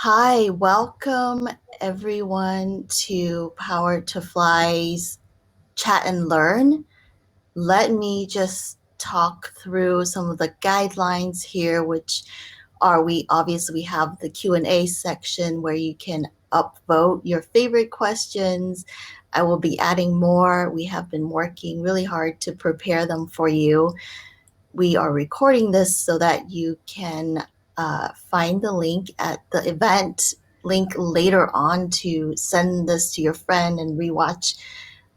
Hi, welcome everyone to Power to Fly's Chat and Learn. Let me just talk through some of the guidelines here, which are we have the Q&A section where you can upvote your favorite questions. I will be adding more. We have been working really hard to prepare them for you. We are recording this so that you can find the link at the event link later on to send this to your friend and rewatch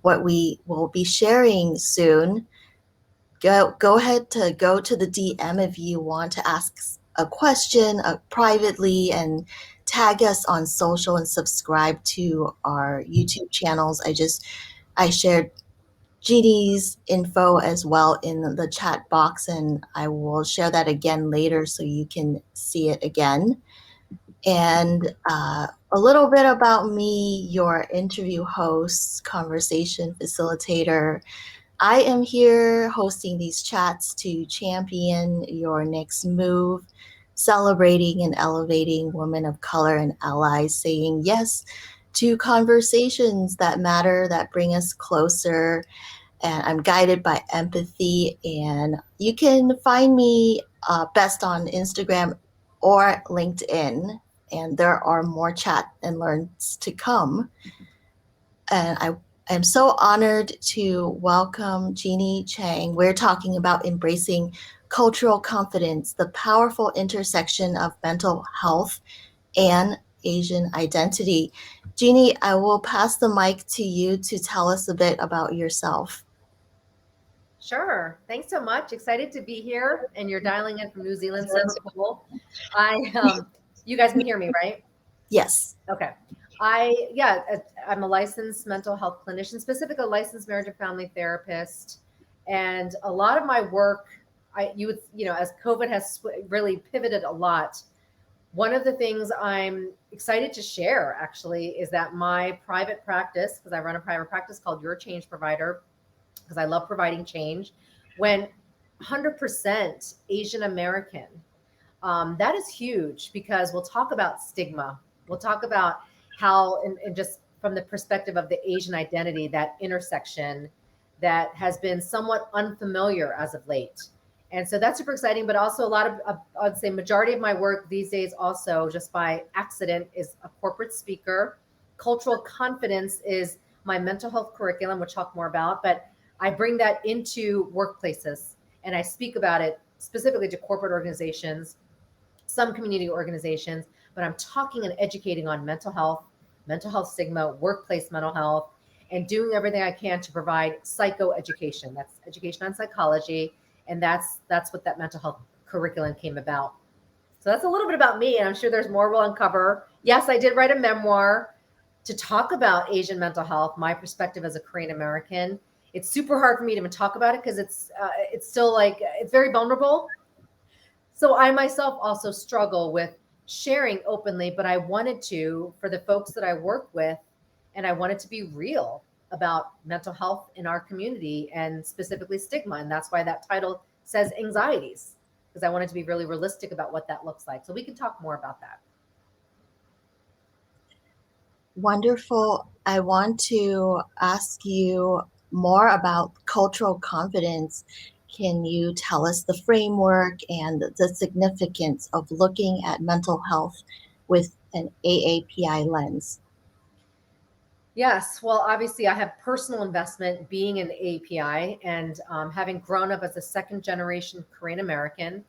what we will be sharing soon. Go ahead to go to the DM if you want to ask a question privately and tag us on social and subscribe to our YouTube channels. I shared Jeannie's info as well in the chat box, and I will share that again later so you can see it again. And a little bit about me, your interview host, conversation facilitator. I am here hosting these chats to champion your next move, celebrating and elevating women of color and allies, saying yes to conversations that matter, that bring us closer, and I'm guided by empathy. And you can find me best on Instagram or LinkedIn. And there are more chat and learns to come. And I am so honored to welcome Jeanie Chang. We're talking about embracing cultural confidence, the powerful intersection of mental health and Asian identity. Jeanie, I will pass the mic to you to tell us a bit about yourself. Sure. Thanks so much. Excited to be here. And you're dialing in from New Zealand. Super cool. You guys can hear me, right? Yes. Okay. I'm a licensed mental health clinician, specifically a licensed marriage and family therapist. And a lot of my work, as COVID has really pivoted a lot. One of the things I'm excited to share actually is that my private practice, because I run a private practice called Your Change Provider, because I love providing change, when 100% Asian American. That is huge because we'll talk about stigma. We'll talk about how, and just from the perspective of the Asian identity, that intersection that has been somewhat unfamiliar as of late. And so that's super exciting, but also a lot of, I'd say majority of my work these days also just by accident is a corporate speaker. Cultural confidence is my mental health curriculum, which we'll talk more about, but I bring that into workplaces and I speak about it specifically to corporate organizations, some community organizations, but I'm talking and educating on mental health stigma, workplace mental health, and doing everything I can to provide psychoeducation. That's education on psychology, and that's what that mental health curriculum came about. So that's a little bit about me, and I'm sure there's more we'll uncover. Yes, I did write a memoir to talk about Asian mental health, my perspective as a Korean American. It's super hard for me to even talk about it because it's still like it's very vulnerable. So I myself also struggle with sharing openly, but I wanted to for the folks that I work with, and I wanted to be real about mental health in our community and specifically stigma. And that's why that title says anxieties, because I wanted to be really realistic about what that looks like. So we can talk more about that. Wonderful. I want to ask you more about cultural confidence. Can you tell us the framework and the significance of looking at mental health with an AAPI lens? Yes, well, obviously, I have personal investment being an API and having grown up as a second generation Korean American.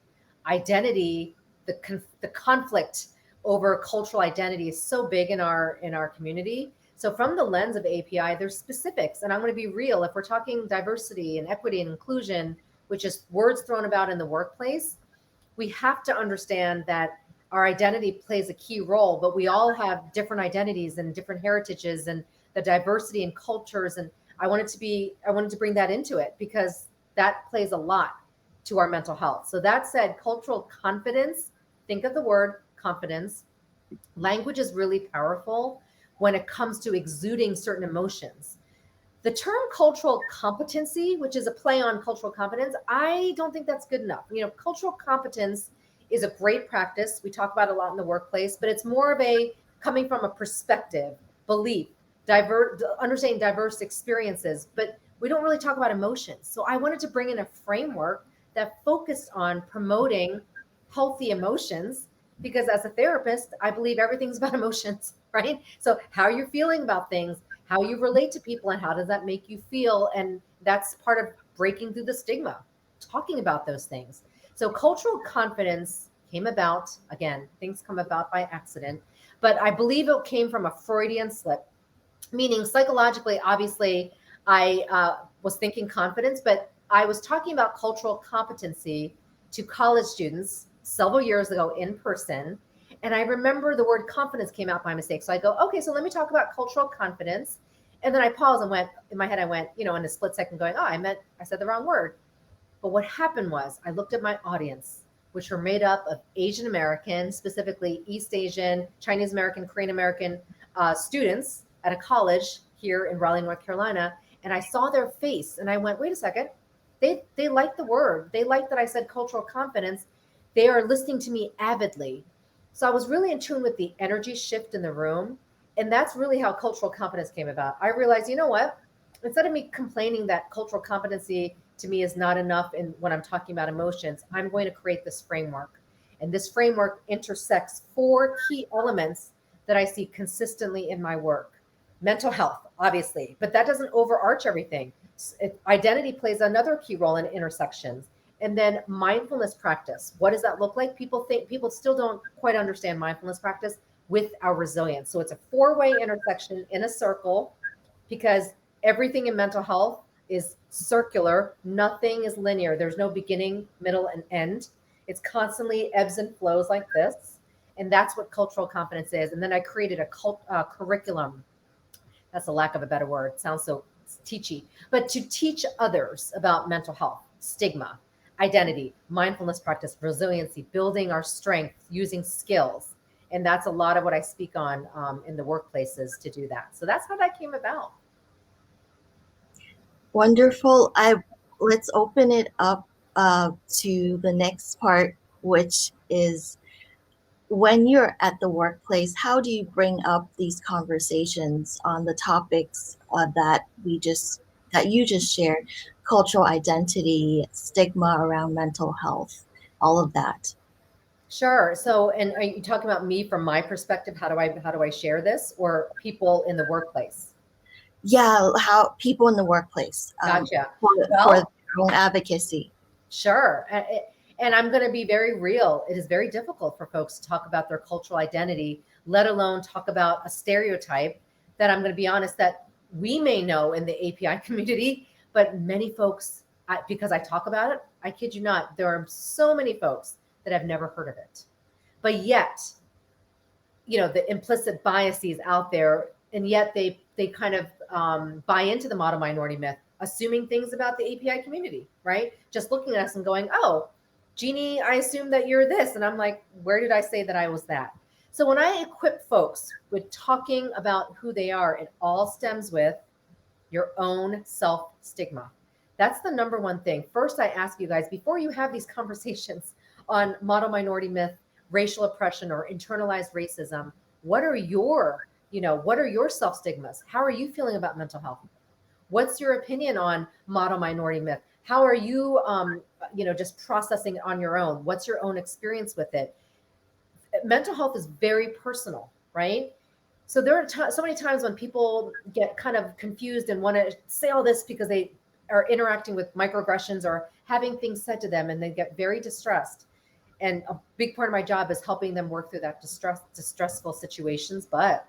Identity, the conflict over cultural identity is so big in our community. So, from the lens of API, there's specifics, and I'm going to be real. If we're talking diversity and equity and inclusion, which is words thrown about in the workplace, we have to understand that our identity plays a key role, but we all have different identities and different heritages and the diversity and cultures. And I wanted to bring that into it because that plays a lot to our mental health. So that said, cultural confidence, think of the word confidence. Language is really powerful when it comes to exuding certain emotions. The term cultural competency, which is a play on cultural competence, I don't think that's good enough. Cultural competence is a great practice. We talk about it a lot in the workplace, but it's more of a coming from a perspective, belief, understanding diverse experiences, but we don't really talk about emotions. So I wanted to bring in a framework that focused on promoting healthy emotions, because as a therapist, I believe everything's about emotions, right? So how you're feeling about things, how you relate to people, and how does that make you feel? And that's part of breaking through the stigma, talking about those things. So cultural confidence came about, again, things come about by accident, but I believe it came from a Freudian slip, meaning psychologically, obviously, I was thinking confidence, but I was talking about cultural competency to college students several years ago in person. And I remember the word confidence came out by mistake. So I go, okay, so let me talk about cultural confidence. And then I paused and went, in my head, I went, in a split second going, oh, I said the wrong word. But what happened was I looked at my audience, which were made up of Asian American, specifically East Asian, Chinese American, Korean American students at a college here in Raleigh, North Carolina. And I saw their face and I went, wait a second. They like the word. They like that I said cultural confidence. They are listening to me avidly. So I was really in tune with the energy shift in the room. And that's really how cultural competence came about. I realized, you know what? Instead of me complaining that cultural competency to me is not enough in when I'm talking about emotions, I'm going to create this framework. And this framework intersects four key elements that I see consistently in my work. Mental health, obviously, but that doesn't overarch everything. Identity plays another key role in intersections. And then mindfulness practice. What does that look like? People still don't quite understand mindfulness practice with our resilience. So it's a four-way intersection in a circle, because everything in mental health is circular. Nothing is linear. There's no beginning, middle, and end. It's constantly ebbs and flows like this. And that's what cultural competence is. And then I created a curriculum. That's a lack of a better word. It sounds so teachy, but to teach others about mental health, stigma, identity, mindfulness practice, resiliency, building our strength, using skills. And that's a lot of what I speak on in the workplaces to do that. So that's how that came about. Wonderful. I Let's open it up to the next part, which is when you're at the workplace, how do you bring up these conversations on the topics that you just shared, cultural identity, stigma around mental health, all of that? Sure. So, and are you talking about me from my perspective? How do I share this, or people in the workplace? Yeah, how people in the workplace Gotcha. for their Well, own advocacy. sure. And I'm going to be very real. It is very difficult for folks to talk about their cultural identity, let alone talk about a stereotype that, I'm going to be honest, that we may know in the API community, but many folks, because I talk about it, I kid you not, there are so many folks that have never heard of it. But yet, the implicit biases out there, and yet they kind of buy into the model minority myth, assuming things about the API community, right? Just looking at us and going, oh, Jeanie, I assume that you're this. And I'm like, where did I say that I was that? So when I equip folks with talking about who they are, it all stems with your own self stigma. That's the number one thing. First, I ask you guys, before you have these conversations on model minority myth, racial oppression, or internalized racism, what are your self stigmas? How are you feeling about mental health? What's your opinion on model minority myth? How are you, just processing it on your own? What's your own experience with it? Mental health is very personal, right? So there are so many times when people get kind of confused and want to say all this because they are interacting with microaggressions or having things said to them, and they get very distressed. And a big part of my job is helping them work through that distressful situations. But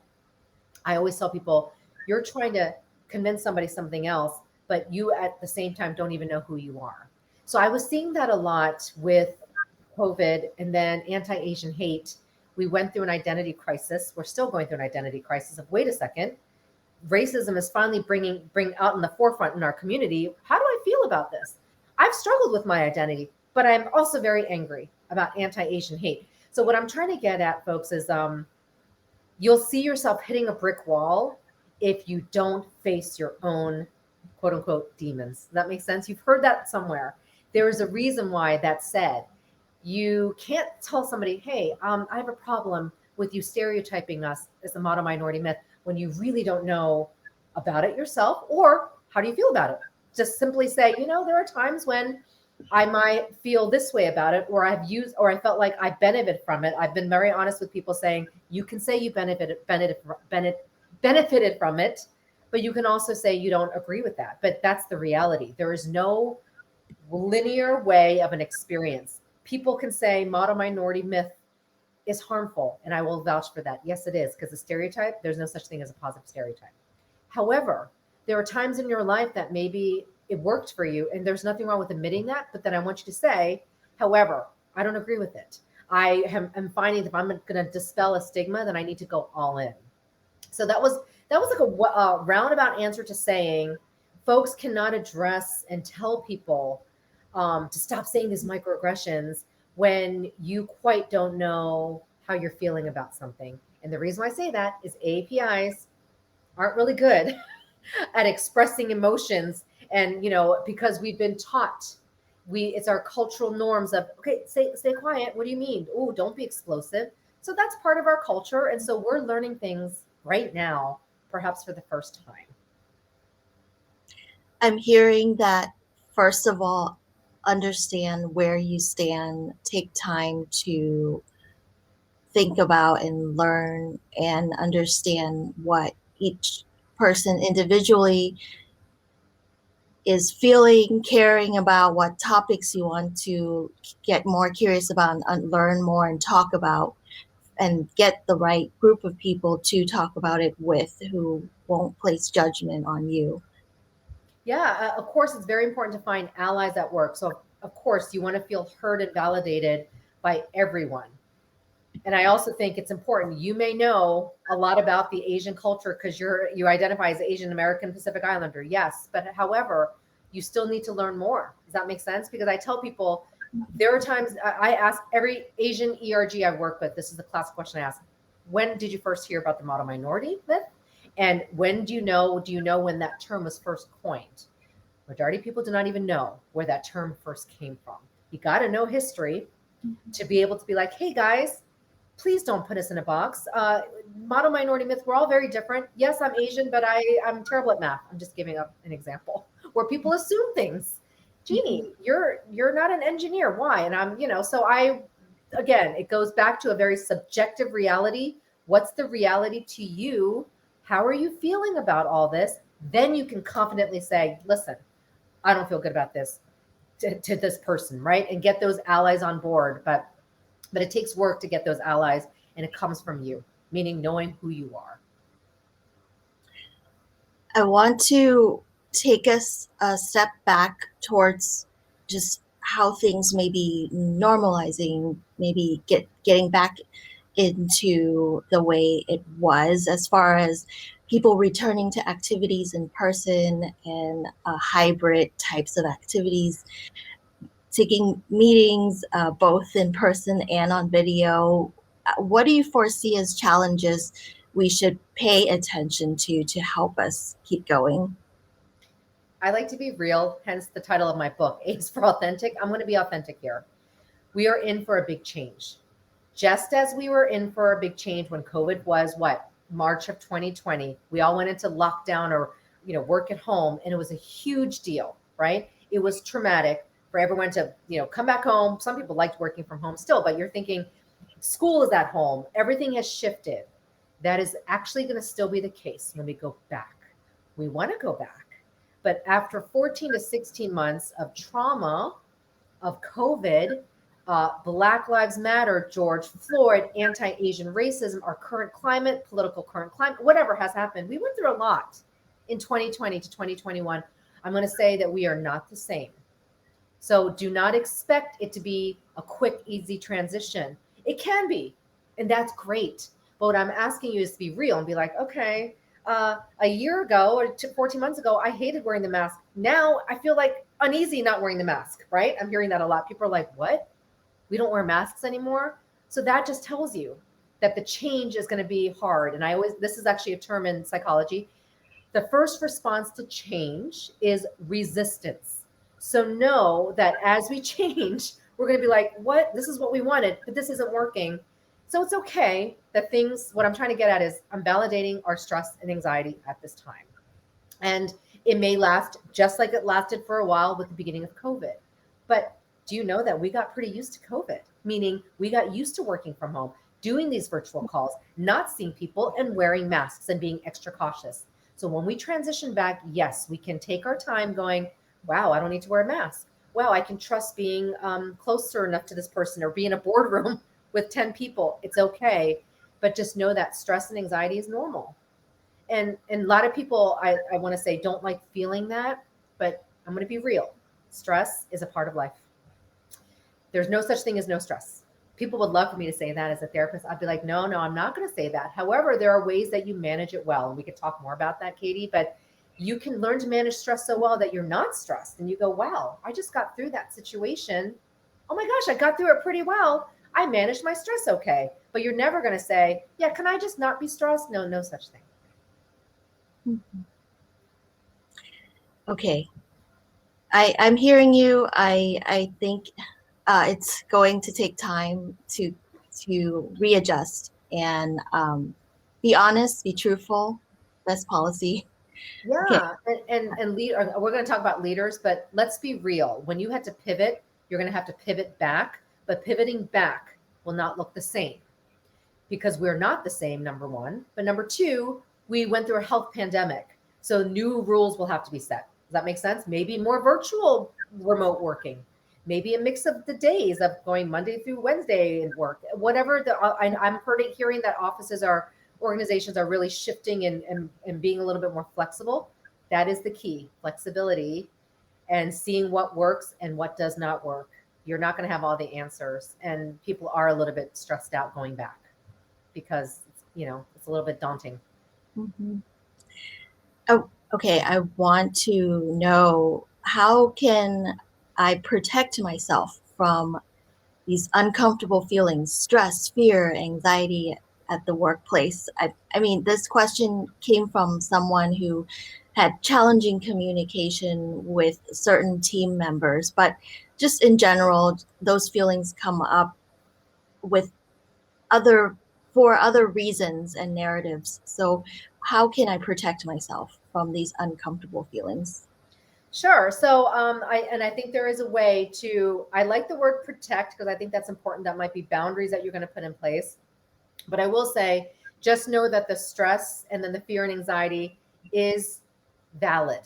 I always tell people, you're trying to convince somebody something else, but you at the same time don't even know who you are. So I was seeing that a lot with COVID, and then anti-Asian hate. We went through an identity crisis. We're still going through an identity crisis of, wait a second, racism is finally bring out in the forefront in our community. How do I feel about this? I've struggled with my identity, but I'm also very angry about anti-Asian hate. So what I'm trying to get at, folks, is you'll see yourself hitting a brick wall if you don't face your own quote unquote demons. Does that make sense? You've heard that somewhere. There is a reason why that's said. You can't tell somebody, hey, I have a problem with you stereotyping us as the model minority myth when you really don't know about it yourself, or how do you feel about it? Just simply say, there are times when I might feel this way about it, or I've used, or I felt like I benefit from it. I've been very honest with people saying, you can say you benefited from it, but you can also say you don't agree with that. But that's the reality. There is no linear way of an experience. People can say model minority myth is harmful, and I will vouch for that. Yes, it is, because the stereotype, there's no such thing as a positive stereotype. However, there are times in your life that maybe it worked for you, and there's nothing wrong with admitting that. But then I want you to say, however, I don't agree with it. I'm finding that if I'm going to dispel a stigma, then I need to go all in. So that was like a roundabout answer to saying folks cannot address and tell people to stop saying these microaggressions when you quite don't know how you're feeling about something. And the reason why I say that is APIs aren't really good at expressing emotions. And because we've been taught, it's our cultural norms of, okay, stay quiet, what do you mean? Oh, don't be explosive. So that's part of our culture, and so we're learning things right now, perhaps for the first time. I'm hearing that, first of all, understand where you stand, take time to think about and learn and understand what each person individually is feeling, caring about, what topics you want to get more curious about and learn more and talk about, and get the right group of people to talk about it with who won't place judgment on you. Yeah, of course, it's very important to find allies at work. So, of course, you want to feel heard and validated by everyone. And I also think it's important. You may know a lot about the Asian culture because you identify as Asian American Pacific Islander. Yes, but however, you still need to learn more. Does that make sense? Because I tell people there are times I ask every Asian ERG I work with. This is the classic question I ask: when did you first hear about the model minority myth? And when do you know when that term was first coined? Majority of people do not even know where that term first came from. You got to know history to be able to be like, hey guys, please don't put us in a box. Model minority myth, we're all very different. Yes, I'm Asian, but I'm terrible at math. I'm just giving up an example where people assume things. Jeanie, you're not an engineer. Why? And so again, it goes back to a very subjective reality. What's the reality to you? How are you feeling about all this? Then you can confidently say, listen, I don't feel good about this to this person, right? And get those allies on board. But it takes work to get those allies, and it comes from you, meaning knowing who you are. I want to take us a step back towards just how things may be normalizing, maybe getting back into the way it was, as far as people returning to activities in person and hybrid types of activities, taking meetings both in person and on video. What do you foresee as challenges we should pay attention to help us keep going? I like to be real, hence the title of my book, A's for Authentic. I'm going to be authentic here. We are in for a big change. Just as we were in for a big change when COVID was what? March of 2020. We all went into lockdown or, work at home, and it was a huge deal, right? It was traumatic for everyone to, come back home. Some people liked working from home still, but you're thinking school is at home. Everything has shifted. That is actually going to still be the case when we go back. We want to go back. But after 14 to 16 months of trauma, of COVID, Black Lives Matter, George Floyd, anti Asian racism, our current climate, political current climate, whatever has happened, we went through a lot in 2020 to 2021. I'm going to say that we are not the same. So do not expect it to be a quick, easy transition. It can be, and that's great. But what I'm asking you is to be real and be like, okay, a year ago or 14 months ago, I hated wearing the mask. Now I feel like uneasy not wearing the mask, right? I'm hearing that a lot. People are like, what? We don't wear masks anymore? So that just tells you that the change is going to be hard. And this is actually a term in psychology. The first response to change is resistance. So know that as we change, we're going to be like, what? This is what we wanted, but this isn't working. So it's okay that things, what I'm trying to get at is I'm validating our stress and anxiety at this time. And it may last just like it lasted for a while with the beginning of COVID. But do you know that we got pretty used to COVID? Meaning we got used to working from home, doing these virtual calls, not seeing people, and wearing masks and being extra cautious. So when we transition back, yes, we can take our time going, wow, I don't need to wear a mask. Wow, I can trust being closer enough to this person or be in a boardroom with 10 people. It's okay. But just know that stress and anxiety is normal. And a lot of people, I want to say, don't like feeling that, but I'm going to be real. Stress is a part of life. There's no such thing as no stress. People would love for me to say that as a therapist. I'd be like, no, no, I'm not going to say that. However, there are ways that you manage it well. And we could talk more about that, Katy, but you can learn to manage stress so well that you're not stressed. And you go, wow, I just got through that situation. Oh my gosh, I got through it pretty well. I managed my stress okay. But you're never going to say, yeah, can I just not be stressed? No, no such thing. Mhm. Okay. I'm hearing you. I think it's going to take time to readjust and be honest, be truthful. Best policy. Okay. Yeah, we're going to talk about leaders, but let's be real. When you had to pivot, you're going to have to pivot back, but pivoting back will not look the same because we're not the same, number one. But number two, we went through a health pandemic. So new rules will have to be set. Does that make sense? Maybe more virtual remote working, maybe a mix of the days of going Monday through Wednesday and work, whatever I'm hearing that organizations are really shifting and being a little bit more flexible. That is the key, flexibility and seeing what works and what does not work. You're not going to have all the answers. And people are a little bit stressed out going back because, it's a little bit daunting. Mhm. Oh, okay. I want to know, how can I protect myself from these uncomfortable feelings, stress, fear, anxiety at the workplace? I mean, this question came from someone who had challenging communication with certain team members, but just in general, those feelings come up with other for other reasons and narratives. So how can I protect myself from these uncomfortable feelings? Sure. So I think there is a way to, I like the word protect because I think that's important. That might be boundaries that you're going to put in place. But I will say, just know that the stress and then the fear and anxiety is valid.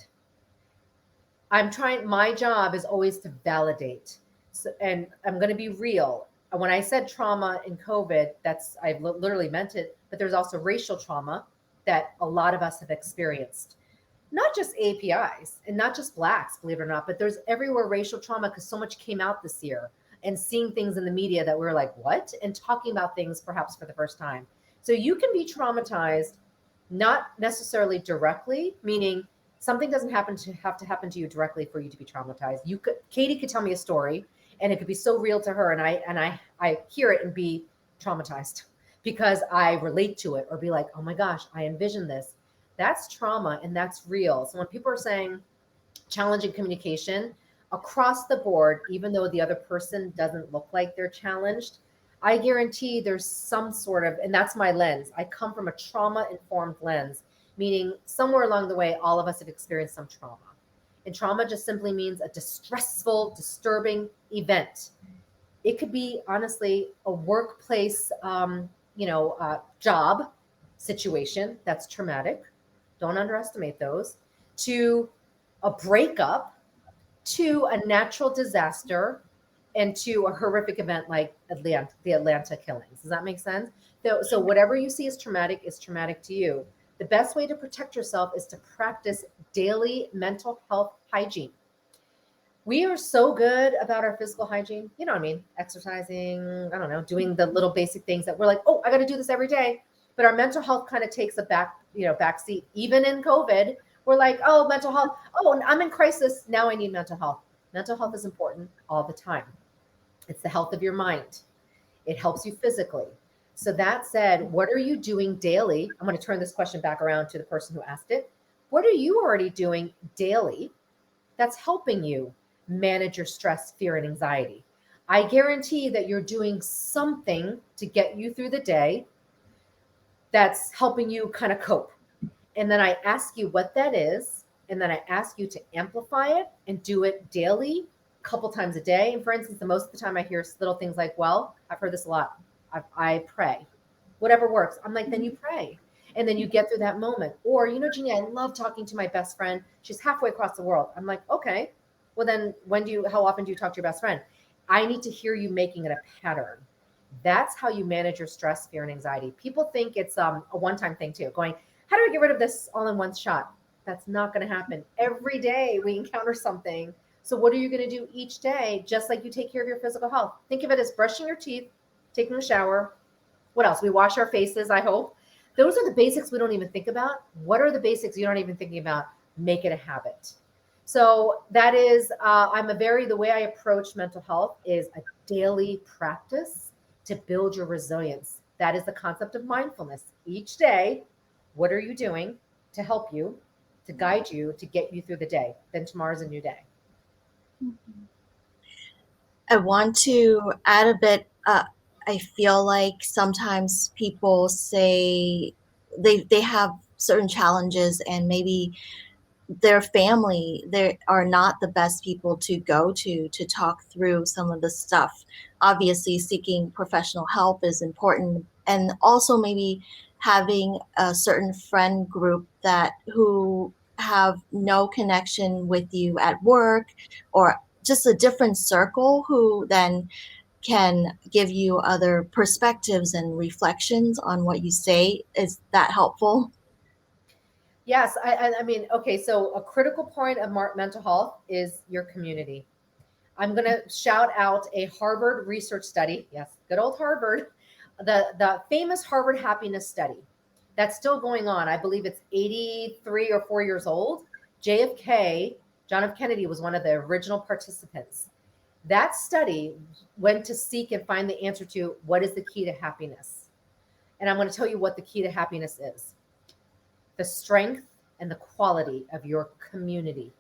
My job is always to validate. So, and I'm going to be real. When I said trauma in COVID, I literally meant it, but there's also racial trauma that a lot of us have experienced. Not just APIs and not just blacks, believe it or not, but there's everywhere racial trauma because so much came out this year and seeing things in the media that we were like, what? And talking about things perhaps for the first time. So you can be traumatized, not necessarily directly, meaning something doesn't have to happen to you directly for you to be traumatized. Katy could tell me a story and it could be so real to her. And I hear it and be traumatized because I relate to it or be like, oh my gosh, I envision this. That's trauma and that's real. So when people are saying challenging communication across the board, even though the other person doesn't look like they're challenged, I guarantee there's some sort of, and that's my lens. I come from a trauma informed lens, meaning somewhere along the way, all of us have experienced some trauma. And trauma just simply means a distressful, disturbing event. It could be honestly a workplace, job situation that's traumatic. Don't underestimate those. To a breakup, to a natural disaster, and to a horrific event like the Atlanta killings. Does that make sense? So whatever you see as traumatic is traumatic to you. The best way to protect yourself is to practice daily mental health hygiene. We are so good about our physical hygiene. You know what I mean? Exercising, I don't know, doing the little basic things that we're like, oh, I got to do this every day. But our mental health kind of takes a back seat. Even in COVID, we're like, oh, mental health. Oh, I'm in crisis. Now I need mental health. Mental health is important all the time. It's the health of your mind. It helps you physically. So that said, what are you doing daily? I'm going to turn this question back around to the person who asked it. What are you already doing daily that's helping you manage your stress, fear, and anxiety? I guarantee that you're doing something to get you through the day that's helping you kind of cope. And then I ask you what that is. And then I ask you to amplify it and do it daily, a couple times a day. And for instance, the most of the time I hear little things like, well, I've heard this a lot. I pray, whatever works. I'm like, then you pray. And then you get through that moment. Or, you know, Jeannie, I love talking to my best friend. She's halfway across the world. I'm like, okay, well then how often do you talk to your best friend? I need to hear you making it a pattern. That's how you manage your stress, fear, and anxiety. People think it's a one-time thing too, going, how do I get rid of this all in one shot? That's not going to happen. Every day we encounter something. So what are you going to do each day, just like you take care of your physical health? Think of it as brushing your teeth, taking a shower. What else? We wash our faces, I hope. Those are the basics we don't even think about. What are the basics you're not even thinking about? Make it a habit. So that is, the way I approach mental health is a daily practice to build your resilience. That is the concept of mindfulness. Each day, what are you doing to help you, to guide you, to get you through the day? Then tomorrow's a new day. I want to add a bit. I feel like sometimes people say they have certain challenges, and maybe their family they are not the best people to go to talk through some of the stuff. Obviously, seeking professional help is important, and also maybe having a certain friend group that who have no connection with you at work, or just a different circle who then can give you other perspectives and reflections on what you say. Is that helpful? Yes, I mean, okay, so a critical point of mental health is your community. I'm going to shout out a Harvard research study. Yes, good old Harvard, the famous Harvard happiness study that's still going on. I believe it's 83 or 4 years old. JFK, John F. Kennedy, was one of the original participants. That study went to seek and find the answer to what is the key to happiness. And I'm going to tell you what the key to happiness is: the strength and the quality of your community.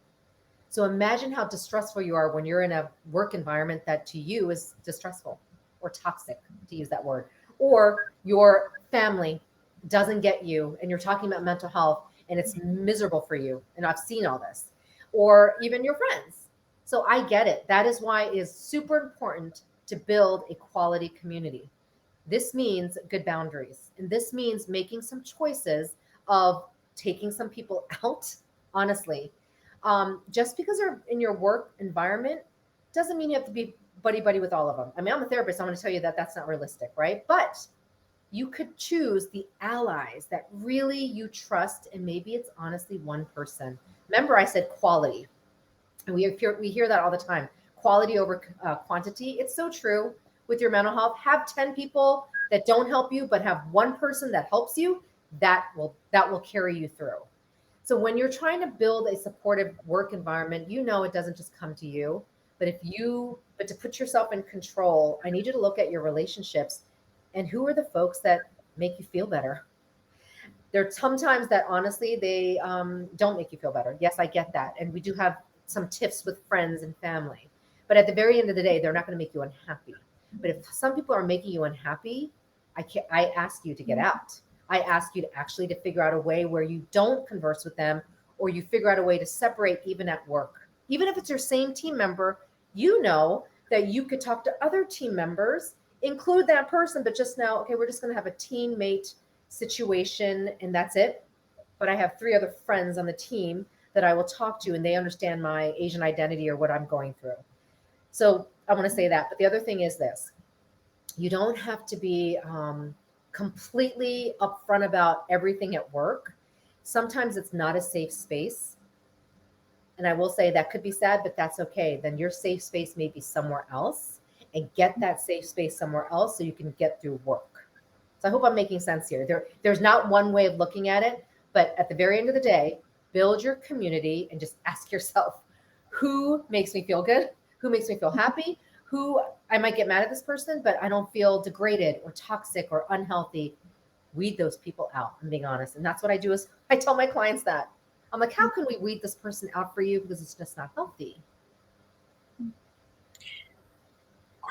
So imagine how distressful you are when you're in a work environment that to you is distressful or toxic, to use that word, or your family doesn't get you and you're talking about mental health and it's miserable for you. And I've seen all this, or even your friends. So I get it. That is why it is super important to build a quality community. This means good boundaries. And this means making some choices of taking some people out, honestly. Just because they're in your work environment doesn't mean you have to be buddy buddy with all of them. I mean, I'm a therapist. I'm going to tell you that that's not realistic, right? But you could choose the allies that really you trust, and maybe it's honestly one person. Remember, I said quality, and we hear that all the time. Quality over quantity. It's so true with your mental health. Have 10 people that don't help you, but have one person that helps you. That will carry you through. So when you're trying to build a supportive work environment, you know it doesn't just come to you. But to put yourself in control, I need you to look at your relationships and who are the folks that make you feel better. There are sometimes that honestly they don't make you feel better. Yes, I get that, and we do have some tips with friends and family. But at the very end of the day, they're not going to make you unhappy. But if some people are making you unhappy, I ask you to get out. I ask you to actually to figure out a way where you don't converse with them, or you figure out a way to separate even at work. Even if it's your same team member, you know that you could talk to other team members, include that person, but just now, okay, we're just going to have a teammate situation and that's it. But I have three other friends on the team that I will talk to and they understand my Asian identity or what I'm going through. So I want to say that. But the other thing is this: you don't have to be completely upfront about everything at work. Sometimes it's not a safe space. And I will say that could be sad, but that's okay. Then your safe space may be somewhere else, and get that safe space somewhere else so you can get through work. So I hope I'm making sense here. There's not one way of looking at it, but at the very end of the day, build your community and just ask yourself, who makes me feel good? Who makes me feel happy? Who I might get mad at this person, but I don't feel degraded or toxic or unhealthy. Weed those people out. I'm being honest. And that's what I do is I tell my clients that. I'm like, how can we weed this person out for you? Because it's just not healthy.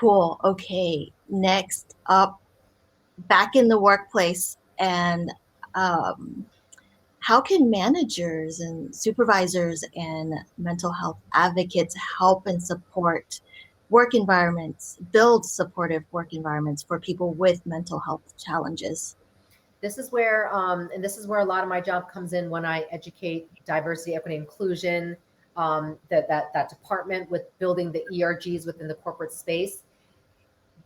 Cool. Okay. Next up, back in the workplace, and um, how can managers and supervisors and mental health advocates help and support work environments, build supportive work environments for people with mental health challenges? This is where, and this is where a lot of my job comes in when I educate diversity, equity, inclusion, that department with building the ERGs within the corporate space.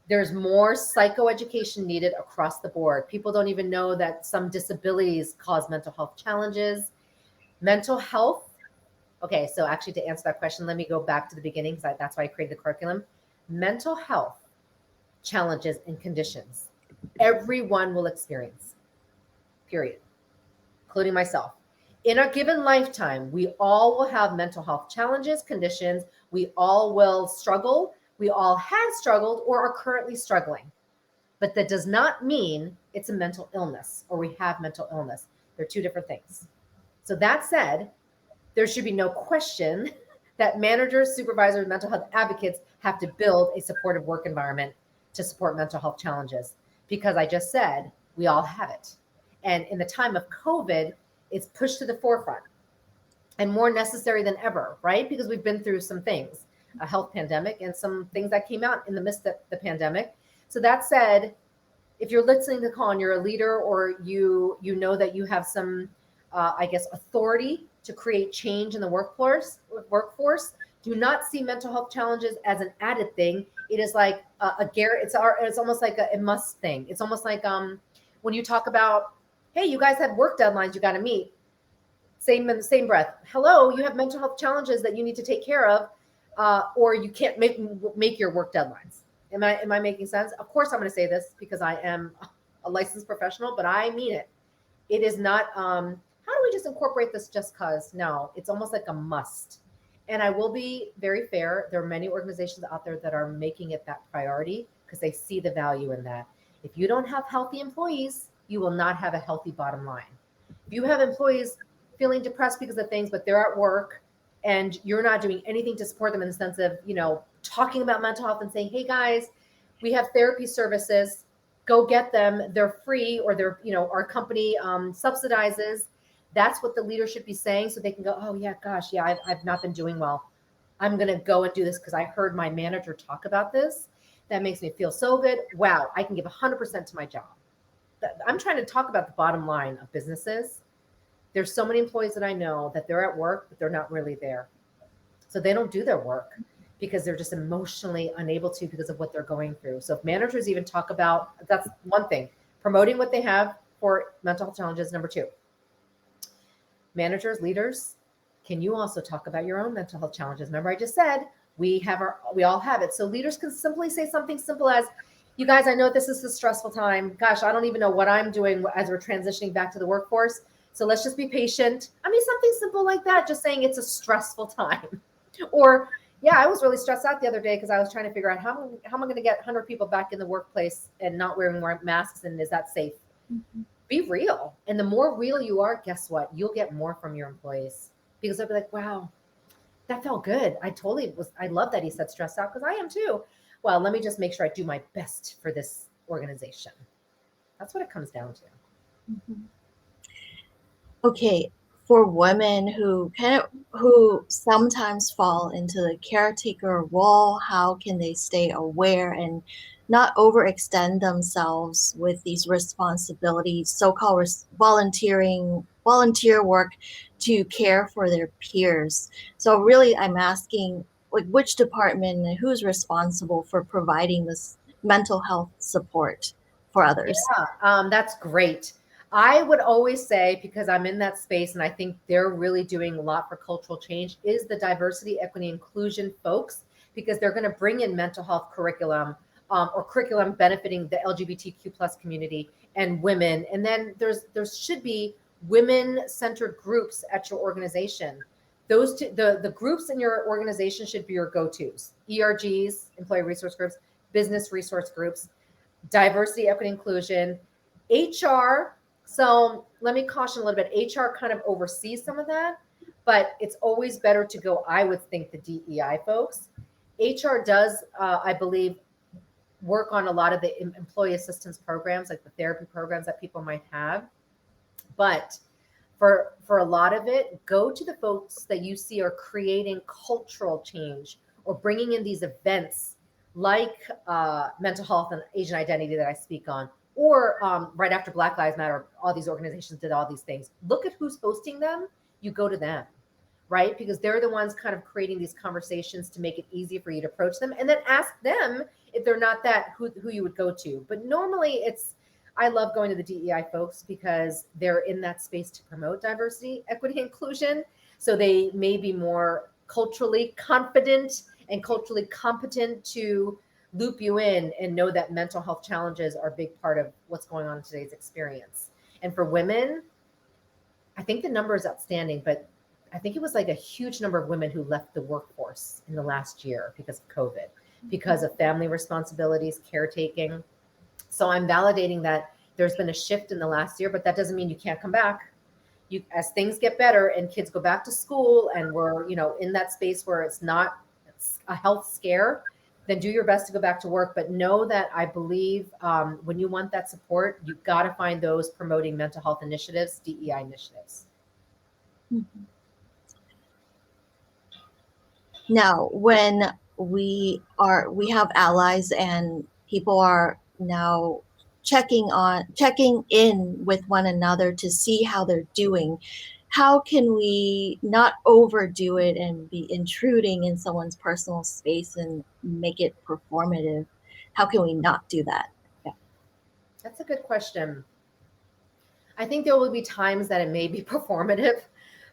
There's more psychoeducation needed across the board. People don't even know that some disabilities cause mental health challenges. Mental health. Okay, so actually, to answer that question, let me go back to the beginning because that's why I created the curriculum. Mental health challenges and conditions everyone will experience, period, including myself. In a given lifetime, we all will have mental health challenges, conditions. We all will struggle. We all have struggled or are currently struggling. But that does not mean it's a mental illness or we have mental illness. They're two different things. So that said, there should be no question that managers, supervisors, mental health advocates have to build a supportive work environment to support mental health challenges. Because I just said, we all have it. And in the time of COVID, it's pushed to the forefront and more necessary than ever, right? Because we've been through some things, a health pandemic and some things that came out in the midst of the pandemic. So that said, if you're listening to the call and you're a leader or you know that you have some I guess authority to create change in the workforce, do not see mental health challenges as an added thing. It is like it's almost like a must thing. It's almost like when you talk about, hey, you guys have work deadlines you got to meet. Same in the same breath. Hello, you have mental health challenges that you need to take care of, or you can't make your work deadlines. Am I making sense? Of course, I'm going to say this because I am a licensed professional, but I mean it. It is not. How do we just incorporate this just cause? No, it's almost like a must. And I will be very fair. There are many organizations out there that are making it that priority because they see the value in that. If you don't have healthy employees, you will not have a healthy bottom line. If you have employees feeling depressed because of things, but they're at work and you're not doing anything to support them in the sense of, talking about mental health and saying, hey guys, we have therapy services, go get them. They're free or they're, our company subsidizes. That's what the leader should be saying. So they can go, oh yeah, gosh, yeah, I've not been doing well. I'm going to go and do this because I heard my manager talk about this. That makes me feel so good. Wow, I can give 100% to my job. I'm trying to talk about the bottom line of businesses. There's so many employees that I know that they're at work, but they're not really there. So they don't do their work because they're just emotionally unable to because of what they're going through. So if managers even talk about, that's one thing, promoting what they have for mental health challenges. Number two, managers, leaders, can you also talk about your own mental health challenges? Remember, I just said we all have it. So leaders can simply say something simple as, you guys, I know this is a stressful time. Gosh, I don't even know what I'm doing as we're transitioning back to the workforce. So let's just be patient. I mean, something simple like that, just saying it's a stressful time. Or, yeah, I was really stressed out the other day because I was trying to figure out how am I going to get 100 people back in the workplace and not wearing more masks, and is that safe? Mm-hmm. Be real. And the more real you are, guess what? You'll get more from your employees because they'll be like, wow, that felt good. I love that he said stressed out because I am too. Well, let me just make sure I do my best for this organization. That's what it comes down to. Mm-hmm. Okay, for women who sometimes fall into the caretaker role, how can they stay aware and not overextend themselves with these responsibilities, so-called volunteer work to care for their peers? So really, I'm asking, like, which department and who's responsible for providing this mental health support for others? Yeah, that's great. I would always say, because I'm in that space and I think they're really doing a lot for cultural change, is the diversity, equity, inclusion folks, because they're going to bring in mental health curriculum or curriculum benefiting the LGBTQ plus community and women. And then there should be women-centered groups at your organization. Those two, the groups in your organization should be your go-tos: ERGs, employee resource groups, business resource groups, diversity, equity, inclusion, HR. So let me caution a little bit. HR kind of oversees some of that, but it's always better to go, I would think, the DEI folks. HR does, I believe, work on a lot of the employee assistance programs, like the therapy programs that people might have. But for a lot of it, go to the folks that you see are creating cultural change or bringing in these events like mental health and Asian identity that I speak on, or right after Black Lives Matter, all these organizations did all these things. Look at who's hosting them. You go to them, right? Because they're the ones kind of creating these conversations to make it easy for you to approach them, and then ask them if they're not that, who you would go to. But normally it's, I love going to the DEI folks because they're in that space to promote diversity, equity, inclusion. So they may be more culturally confident and culturally competent to loop you in and know that mental health challenges are a big part of what's going on in today's experience. And for women, I think the number is outstanding, but I think it was like a huge number of women who left the workforce in the last year because of COVID, because of family responsibilities, caretaking. So I'm validating that there's been a shift in the last year, but that doesn't mean you can't come back. You, as things get better and kids go back to school and we're, in that space where it's not a health scare, then do your best to go back to work. But know that I believe when you want that support, you've got to find those promoting mental health initiatives, DEI initiatives. Mm-hmm. Now, when we have allies and people are now checking in with one another to see how they're doing, how can we not overdo it and be intruding in someone's personal space and make it performative? How can we not do that? Yeah. That's a good question. I think there will be times that it may be performative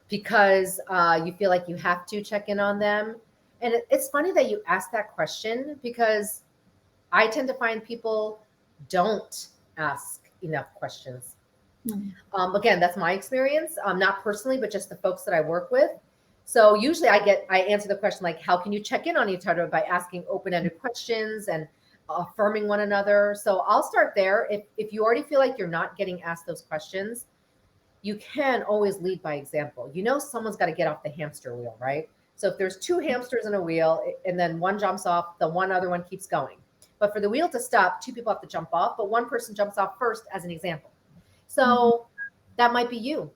because you feel like you have to check in on them. And it's funny that you ask that question because I tend to find people don't ask enough questions. Mm-hmm. Again, that's my experience, not personally, but just the folks that I work with. So usually I answer the question like, how can you check in on each other by asking open-ended questions and affirming one another. So I'll start there. If you already feel like you're not getting asked those questions, you can always lead by example. Someone's got to get off the hamster wheel, right? So if there's two hamsters in a wheel and then one jumps off, the one other one keeps going. But for the wheel to stop, two people have to jump off, but one person jumps off first as an example. So that might be you.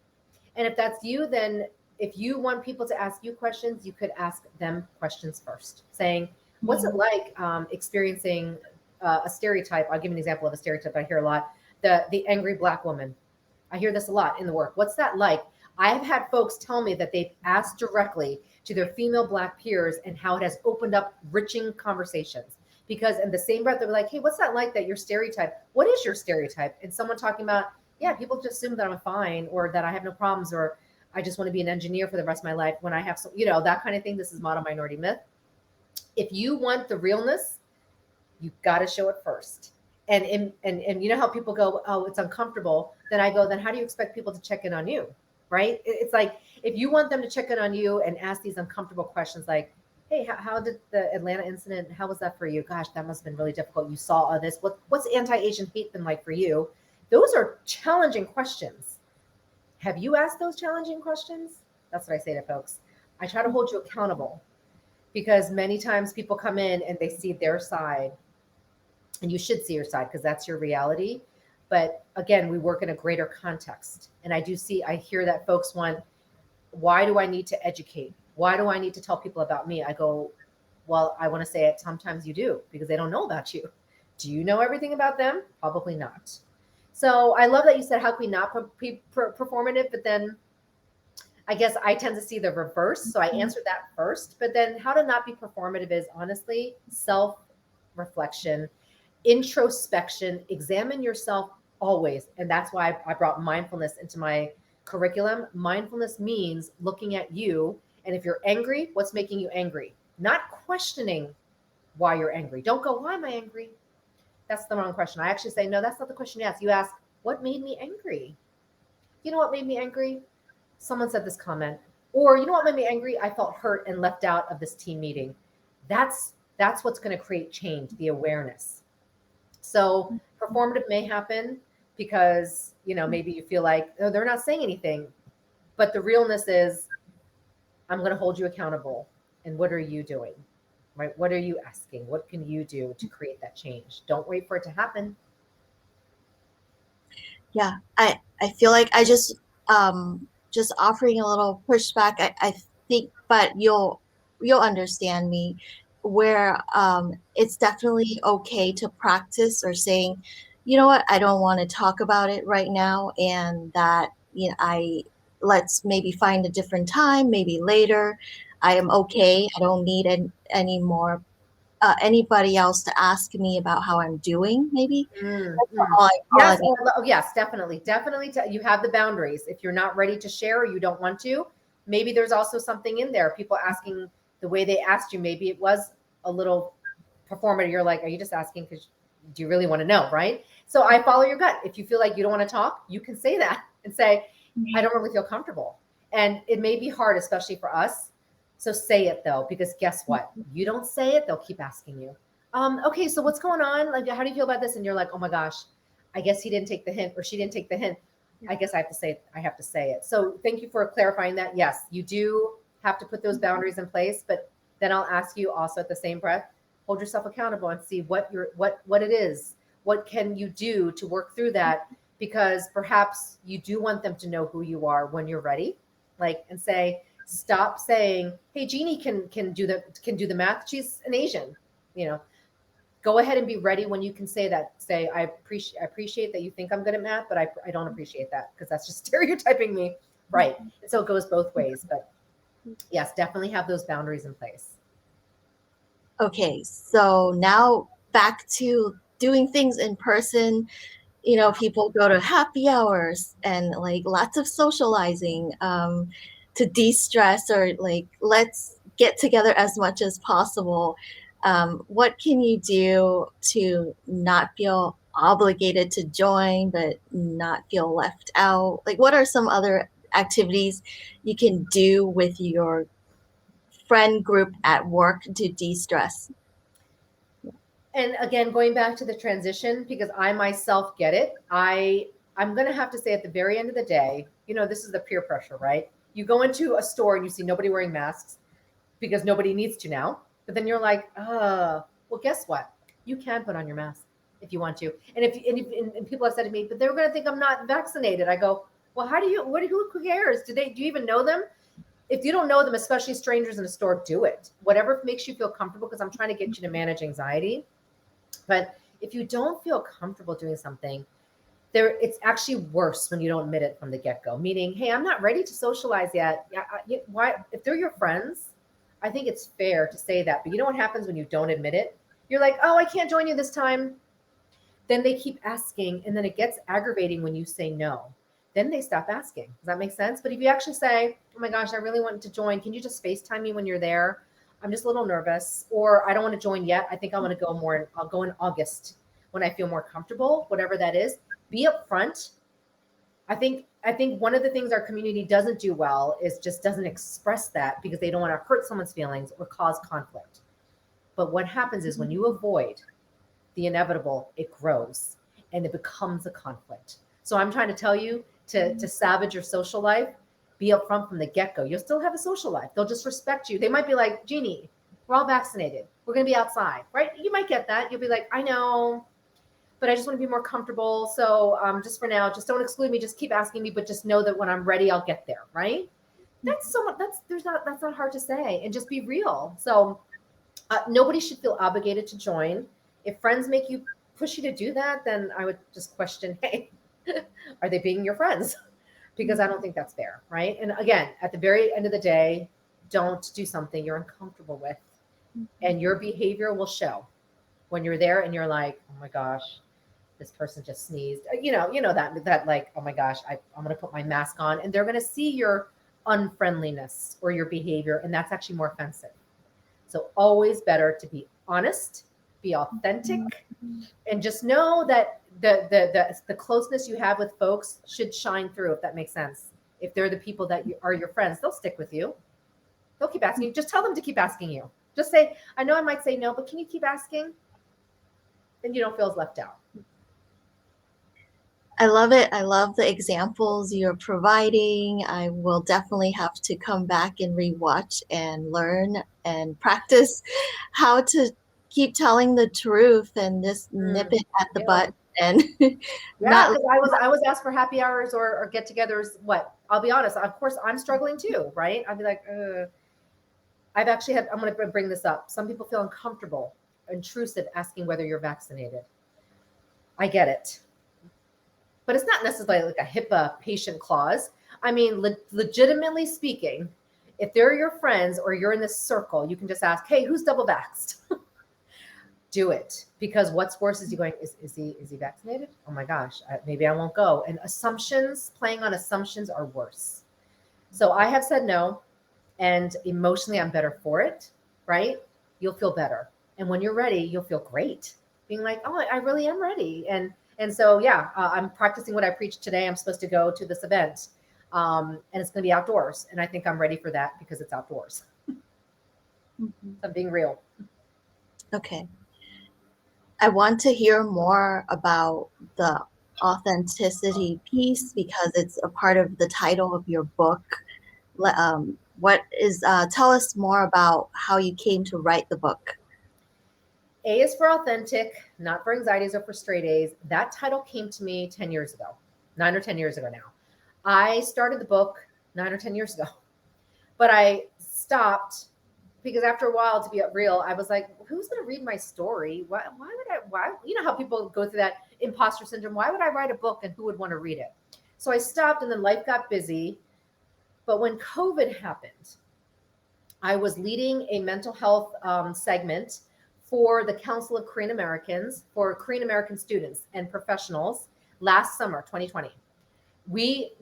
And if that's you, then if you want people to ask you questions, you could ask them questions first, saying, what's it like experiencing a stereotype? I'll give an example of a stereotype I hear a lot. The angry Black woman. I hear this a lot in the work. What's that like? I've had folks tell me that they've asked directly to their female Black peers and how it has opened up enriching conversations. Because in the same breath, they're like, hey, what's that like that your stereotype? What is your stereotype? And someone talking about, yeah, people just assume that I'm fine or that I have no problems or I just want to be an engineer for the rest of my life when I have some, that kind of thing. This is model minority myth. If you want the realness, you've got to show it first. And you know how people go, oh, it's uncomfortable. Then I go, then how do you expect people to check in on you? Right? It's like, if you want them to check in on you and ask these uncomfortable questions like, hey, how did the Atlanta incident, how was that for you? Gosh, that must have been really difficult. You saw all this. What's anti-Asian hate been like for you? Those are challenging questions. Have you asked those challenging questions? That's what I say to folks. I try to hold you accountable because many times people come in and they see their side, and you should see your side because that's your reality. But again, we work in a greater context. And I hear that folks want, why do I need to educate? Why do I need to tell people about me? I go, well, I want to say it. Sometimes you do because they don't know about you. Do you know everything about them? Probably not. So I love that you said, how can we not be performative? But then I guess I tend to see the reverse. So I answered that first. But then how to not be performative is honestly self-reflection, introspection, examine yourself always. And that's why I brought mindfulness into my curriculum. Mindfulness means looking at you. And if you're angry, what's making you angry? Not questioning why you're angry. Don't go, why am I angry? That's the wrong question. I actually say, no, that's not the question you ask. You ask, what made me angry? You know what made me angry? Someone said this comment. Or you know what made me angry? I felt hurt and left out of this team meeting. That's what's going to create change, the awareness. So performative may happen because, maybe you feel like, oh, they're not saying anything. But the realness is, I'm going to hold you accountable. And what are you doing? right? What are you asking? What can you do to create that change? Don't wait for it to happen. Yeah, I feel like I just offering a little pushback. I think, but you'll understand me where it's definitely okay to practice or saying, you know what, I don't want to talk about it right now, and that I let's maybe find a different time, maybe later. I am okay. I don't need any more anybody else to ask me about how I'm doing. Maybe Mm, that's mm. all I Yes, or oh, yes, definitely, definitely. You have the boundaries. If you're not ready to share or you don't want to, maybe there's also something in there. People asking the way they asked you, maybe it was a little performative. You're like, are you just asking because do you really want to know, right? So I follow your gut. If you feel like you don't want to talk, you can say that and say, I don't really feel comfortable. And it may be hard, especially for us. So say it though, because guess what? You don't say it, they'll keep asking you. Okay, so what's going on? Like, how do you feel about this? And you're like, oh my gosh, I guess he didn't take the hint or she didn't take the hint. I guess I have to say it. I have to say it. So thank you for clarifying that. Yes, you do have to put those boundaries in place, but then I'll ask you also at the same breath, hold yourself accountable and see what it is. What can you do to work through that? Because perhaps you do want them to know who you are when you're ready. Like and say, stop saying, hey, Jeanie can do the math. She's an Asian, you know, go ahead and be ready when you can say that. Say, I appreciate that you think I'm good at math, but I don't appreciate that because that's just stereotyping me. Right. And so it goes both ways. But yes, definitely have those boundaries in place. Okay, so now back to doing things in person. People go to happy hours and like lots of socializing to de-stress or like let's get together as much as possible. What can you do to not feel obligated to join but not feel left out? Like, what are some other activities you can do with your friend group at work to de-stress? And again, going back to the transition, because I myself get it, I'm gonna have to say at the very end of the day, this is the peer pressure, right? You go into a store and you see nobody wearing masks because nobody needs to now. But then you're like, well, guess what? You can put on your mask if you want to. And people have said to me, but they're going to think I'm not vaccinated. I go, well, who cares? Do you even know them? If you don't know them, especially strangers in a store, do it. Whatever makes you feel comfortable, because I'm trying to get you to manage anxiety. But if you don't feel comfortable doing something, it's actually worse when you don't admit it from the get-go, meaning, hey, I'm not ready to socialize yet. Why? If they're your friends, I think it's fair to say that. But you know what happens when you don't admit it? You're like, oh, I can't join you this time. Then they keep asking, and then it gets aggravating when you say no. Then they stop asking. Does that make sense? But if you actually say, oh my gosh, I really want to join, can you just FaceTime me when you're there? I'm just a little nervous, or I don't want to join yet. I think I want to go more. I'll go in August when I feel more comfortable, whatever that is. Be upfront. I think one of the things our community doesn't do well is just doesn't express that because they don't want to hurt someone's feelings or cause conflict. But what happens is when you avoid the inevitable, it grows and it becomes a conflict. So I'm trying to tell you to savage your social life, be upfront from the get-go. You'll still have a social life. They'll just respect you. They might be like, Jeanie, we're all vaccinated. We're gonna be outside, right? You might get that. You'll be like, I know, but I just want to be more comfortable. So just for now, just don't exclude me. Just keep asking me, but just know that when I'm ready, I'll get there. Right? That's so much. That's not hard to say, and just be real. So nobody should feel obligated to join. If friends make you push you to do that, then I would just question, hey, are they being your friends? Because I don't think that's fair, right? And again, at the very end of the day, don't do something you're uncomfortable with, and your behavior will show when you're there and you're like, oh my gosh, this person just sneezed. That like, oh my gosh, I'm going to put my mask on, and they're going to see your unfriendliness or your behavior, and that's actually more offensive. So always better to be honest, be authentic, and just know that the closeness you have with folks should shine through. If that makes sense. If they're the people that are your friends, they'll stick with you. They'll keep asking you. Just tell them to keep asking you. Just say, I know I might say no, but can you keep asking? Then you don't feel as left out. I love it. I love the examples you're providing. I will definitely have to come back and rewatch and learn and practice how to keep telling the truth and just nip Mm, it at the yeah. butt and Yeah, not. because I was asked for happy hours or get-togethers. What? I'll be honest. Of course, I'm struggling too, right? I'd be like, I've actually had. I'm going to bring this up. Some people feel uncomfortable, intrusive, asking whether you're vaccinated. I get it, but it's not necessarily like a HIPAA patient clause. I mean, legitimately speaking, if they're your friends or you're in this circle, you can just ask, "Hey, who's double vaxxed?" Do it, because what's worse is you going, is he vaccinated? Oh my gosh, maybe I won't go. And assumptions, playing on assumptions, are worse. So I have said no, and emotionally I'm better for it. Right? You'll feel better, and when you're ready, you'll feel great. Being like, oh, I really am ready, and so yeah, I'm practicing what I preached today. I'm supposed to go to this event, and it's going to be outdoors, and I think I'm ready for that because it's outdoors. Mhm. I'm being real. Okay. I want to hear more about the authenticity piece because it's a part of the title of your book. What is, tell us more about how you came to write the book. A is for authentic, not for anxieties or for straight A's. That title came to me 10 years ago, 9 or 10 years ago now. I started the book 9 or 10 years ago, but I stopped because after a while, to be real, I was like, who's going to read my story? Why would I? Why? You know how people go through that imposter syndrome. Why would I write a book and who would want to read it? So I stopped, and then life got busy. But when COVID happened, I was leading a mental health segment for the Council of Korean Americans for Korean American students and professionals last summer, 2020. We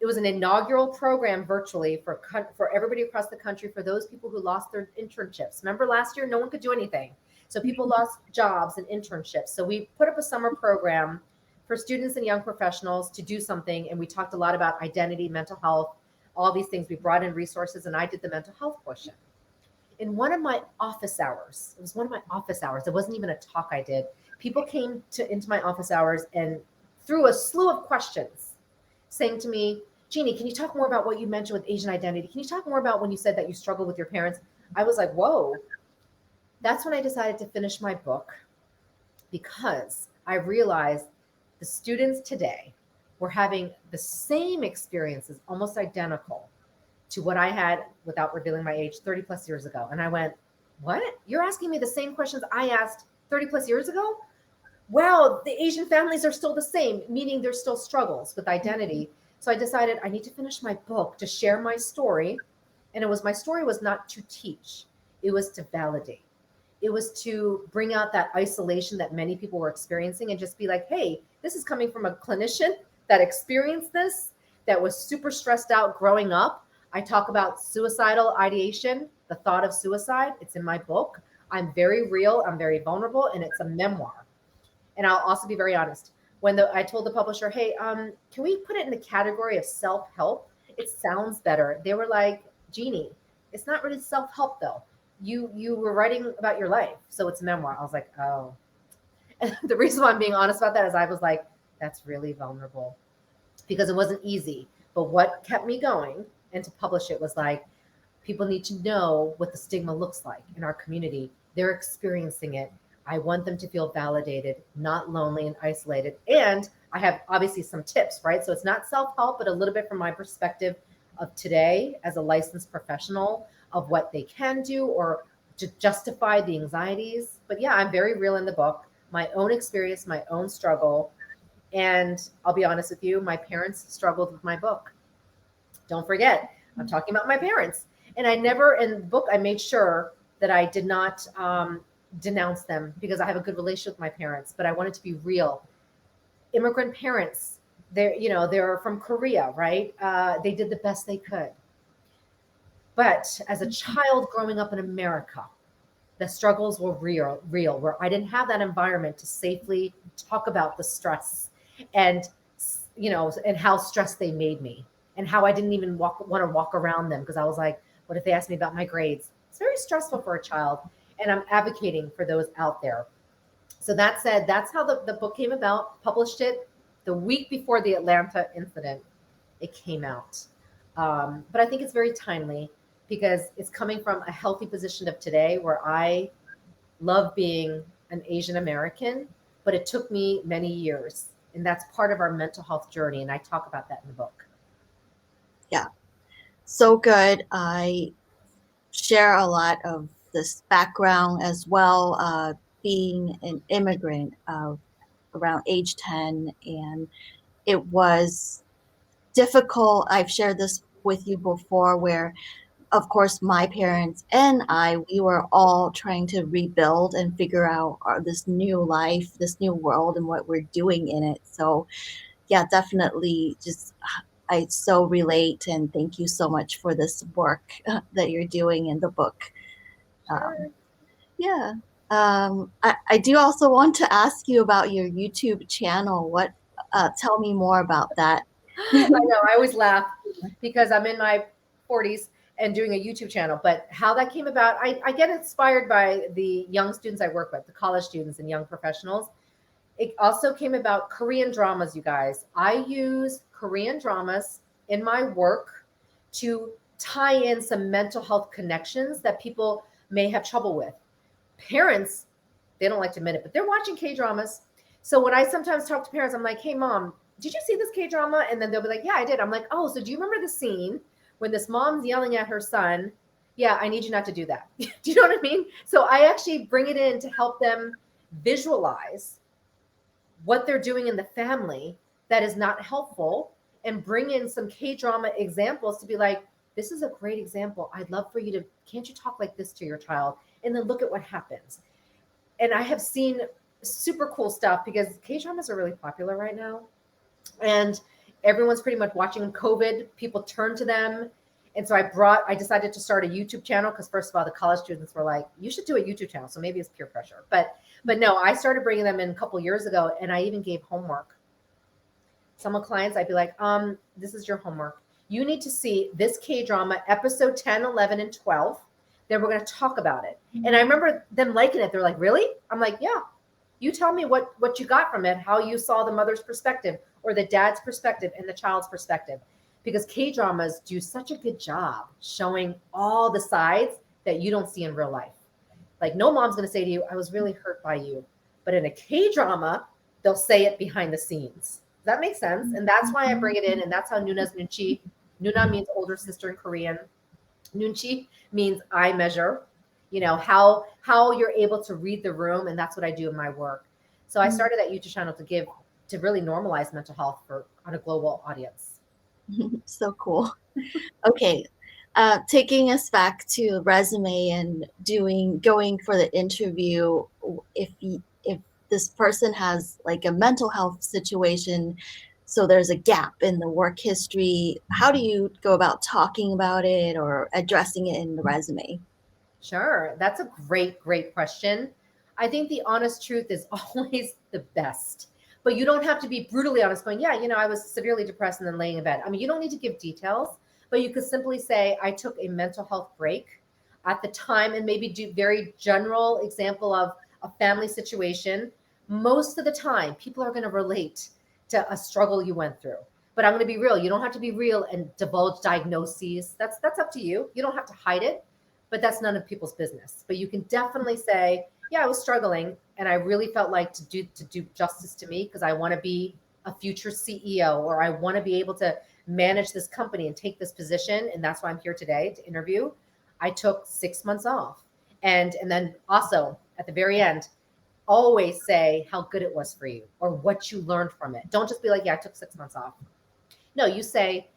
it was an inaugural program virtually for everybody across the country for those people who lost their internships. Remember last year, no one could do anything, so people lost jobs and internships. So we put up a summer program for students and young professionals to do something, and we talked a lot about identity, mental health, all these things. We brought in resources, and I did the mental health portion. In one of my office hours, it was one of my office hours. It wasn't even a talk I did. People came into my office hours and threw a slew of questions saying to me, Jeanie, can you talk more about what you mentioned with Asian identity? Can you talk more about when you said that you struggle with your parents? I was like, whoa. That's when I decided to finish my book because I realized the students today were having the same experiences, almost identical to what I had without revealing my age 30 plus years ago. And I went, what? You're asking me the same questions I asked 30 plus years ago? Wow, the Asian families are still the same, meaning there's still struggles with identity. So I decided I need to finish my book to share my story. And my story was not to teach, it was to validate. It was to bring out that isolation that many people were experiencing and just be like, hey, this is coming from a clinician that experienced this, that was super stressed out growing up. I talk about suicidal ideation, the thought of suicide. It's in my book. I'm very real, I'm very vulnerable, and it's a memoir. And I'll also be very honest. I told the publisher, hey, can we put it in the category of self-help? It sounds better. They were like, Jeanie, it's not really self-help though. You were writing about your life, so it's memoir. I was like, oh. And the reason why I'm being honest about that is I was like, that's really vulnerable because it wasn't easy. But what kept me going and to publish it was like, people need to know what the stigma looks like in our community. They're experiencing it. I want them to feel validated, not lonely and isolated. And I have obviously some tips, right? So it's not self help, but a little bit from my perspective of today as a licensed professional of what they can do or to justify the anxieties. But yeah, I'm very real in the book, my own experience, my own struggle. And I'll be honest with you, my parents struggled with my book. Don't forget, I'm talking about my parents. And I never, in the book, I made sure that I did not denounce them because I have a good relationship with my parents, but I wanted to be real. Immigrant parents, they're from Korea, right? They did the best they could. But as a child growing up in America, the struggles were real, where I didn't have that environment to safely talk about the stress and, and how stressed they made me and how I didn't even want to walk around them because I was like, what if they asked me about my grades? It's very stressful for a child. And I'm advocating for those out there. So that said, that's how the book came about, published it. the week before the Atlanta incident, it came out. But I think it's very timely because it's coming from a healthy position of today where I love being an Asian American, but it took me many years. And that's part of our mental health journey. And I talk about that in the book. Yeah, so good. I share a lot of this background as well, being an immigrant around age 10. And it was difficult. I've shared this with you before, where, of course, my parents and we were all trying to rebuild and figure out this new life, this new world, and what we're doing in it. So, yeah, definitely just I so relate, and thank you so much for this work that you're doing in the book. Sure. Um, yeah. I do also want to ask you about your YouTube channel. Tell me more about that. I know. I always laugh because I'm in my 40s and doing a YouTube channel. But how that came about, I get inspired by the young students I work with, the college students and young professionals. It also came about Korean dramas, you guys. I use Korean dramas in my work to tie in some mental health connections that people may have trouble with. Parents, they don't like to admit it, but they're watching K dramas. So when I sometimes talk to parents, I'm like, hey, mom, did you see this K drama? And then they'll be like, yeah, I did. I'm like, oh, so do you remember the scene when this mom's yelling at her son? Yeah, I need you not to do that. Do you know what I mean? So I actually bring it in to help them visualize what they're doing in the family that is not helpful and bring in some K drama examples to be like, this is a great example. I'd love for you to, can't you talk like this to your child? And then look at what happens. And I have seen super cool stuff because K dramas are really popular right now. And everyone's pretty much watching COVID. People turn to them. And so I decided to start a YouTube channel because first of all, the college students were like, you should do a YouTube channel. So maybe it's peer pressure. But no, I started bringing them in a couple years ago and I even gave homework. Some of clients, I'd be like, this is your homework. You need to see this K drama, episode 10, 11, and 12. Then we're going to talk about it. And I remember them liking it. They're like, really? I'm like, yeah. You tell me what you got from it, how you saw the mother's perspective or the dad's perspective and the child's perspective. Because K dramas do such a good job showing all the sides that you don't see in real life. Like no mom's going to say to you, I was really hurt by you. But in a K drama, they'll say it behind the scenes. Does that make sense? And that's why I bring it in. And that's how Nuna's Nunchi. Nuna means older sister in Korean. Nunchi means eye measure. You know, how you're able to read the room. And that's what I do in my work. So I started that YouTube channel to really normalize mental health on a global audience. So cool. Okay. Taking us back to resume and going for the interview, if this person has like a mental health situation, so there's a gap in the work history, how do you go about talking about it or addressing it in the resume? Sure. That's a great question. I think the honest truth is always the best. But you don't have to be brutally honest, going, yeah, I was severely depressed and then laying in bed. I mean, you don't need to give details, but you could simply say, I took a mental health break at the time and maybe do very general example of a family situation. Most of the time, people are going to relate to a struggle you went through. But I'm going to be real. You don't have to be real and divulge diagnoses. That's up to you. You don't have to hide it, but that's none of people's business. But you can definitely say, yeah, I was struggling and I really felt like to do justice to me because I want to be a future CEO or I want to be able to manage this company and take this position. And that's why I'm here today to interview. I took 6 months off. And then also at the very end, always say how good it was for you or what you learned from it. Don't just be like, yeah, I took 6 months off. No, you say